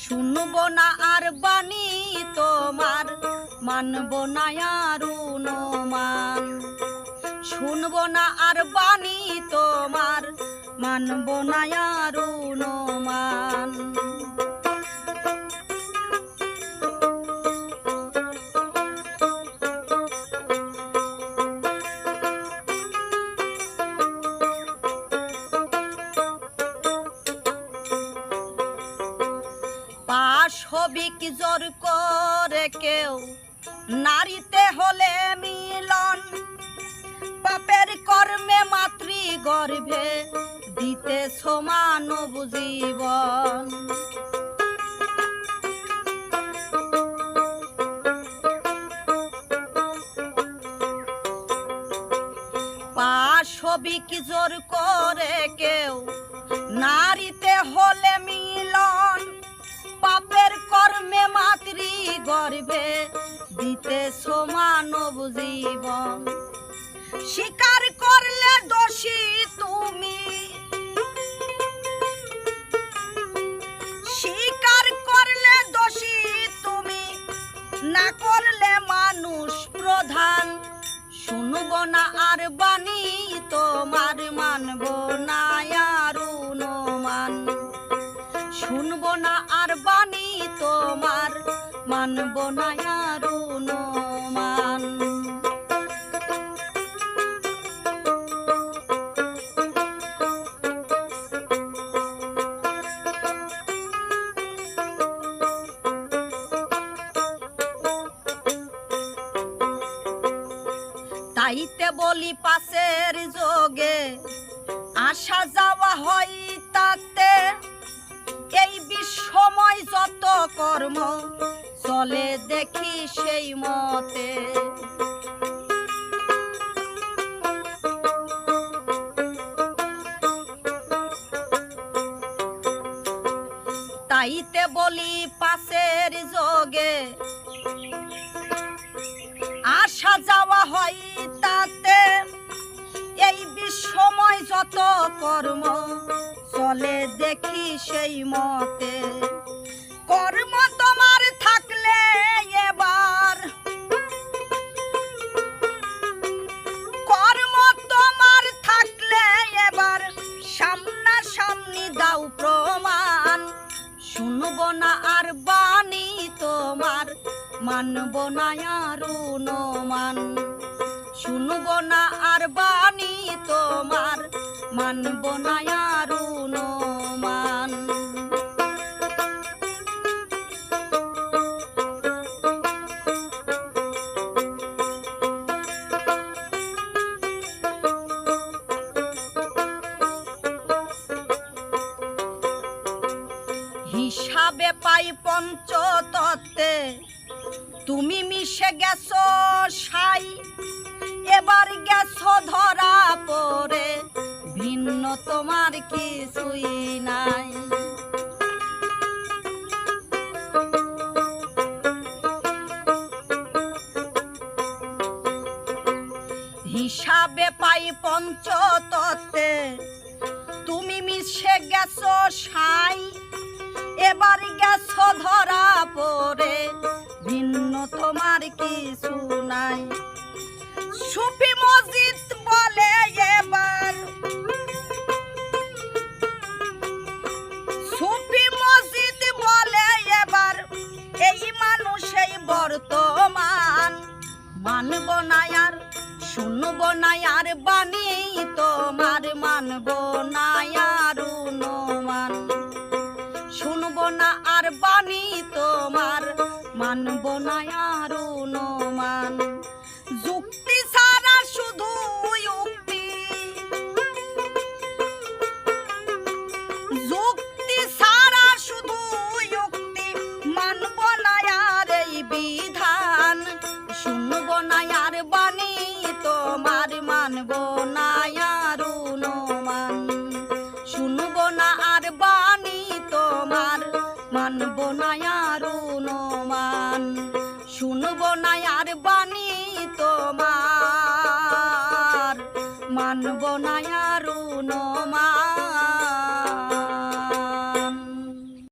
শুনবো না আর বাণী তোমার, মানবো না আর অনুমান। শুনবো না আর বাণী তোমার, মানবো না আর অনুমান। পাশবিক জোর করে কেউ নারীতে হলে মিলন, পাপের কর্মে মাতৃ গর্ভে দিতেছ মানব জীবন। পাশবিক জোর করে কেউ নারীতে হলে মিলন, পাপের কর্মে মাতৃ গর্ভে দিতেছ মানব জীবন। স্বীকার করলে দোষী তুমি, স্বীকার করলে দোষী তুমি, না করলে মানুষ প্রধান। শুনবো না আর বাণী তোমার, মানবো না আর অনুমান। শুনবো না আর বাণী তোমার, মানবো না আর অনুমান। তাইতে বলি পাশের যোগে আসা যাওয়া হয় তাতে, এই বিশ্বময় যত কর্ম চলে দেখি সেই মতে। তাইতে বলি পাশের যোগে আসা যাওয়া হয় তাতে, এই বিশ্বময় যত কর্ম চলে দেখি সেই মতে। কর্ম তোমার থাকলে এবার, কর্ম তোমার থাকলে এবার সামনাসামনি দাও প্রমাণ। শুনবো না আর বাণী তোমার, মানবো না আর অনুমান। শুনবো না আর বাণী তোমার, মানবো না আর অনুমান। হিসাবে পাই পঞ্চতত্ত্বে তুমি মিশে গেছো সাই, এবার গেছো ধরা পড়ে ভিন্ন তোমার কিছুই নাই। হিসাবে পাই পঞ্চতত্ত্বে তুমি মিশে গেছো সাই, এবার গেছো ধরা পড়ে ভিন্ন তোমার কিছু নাই। সুফি মসজিদ বলে এবার, সুফি মসজিদ বলে এবার এই মানুষ এই বর্তমান। মানবো না আর, শুনবো না আর বাণী তোমার, মানবো না আর অনুমান। শুনবো না আর বাণী তোমার, মানবো না আর অনুমান। যুক্তি ছাড়া শুধু যুক্তি, যুক্তি ছাড়া শুধু যুক্তি, মানবো না আর এই বিধান। শুনবো না আর বাণী তোমার, মানবো না আর অনুমান। শুনবো না আর বাণী তোমার, মানবো না আর অনুমান। শুনবো না আর বাণী তোমার, মানবো না আর অনুমান।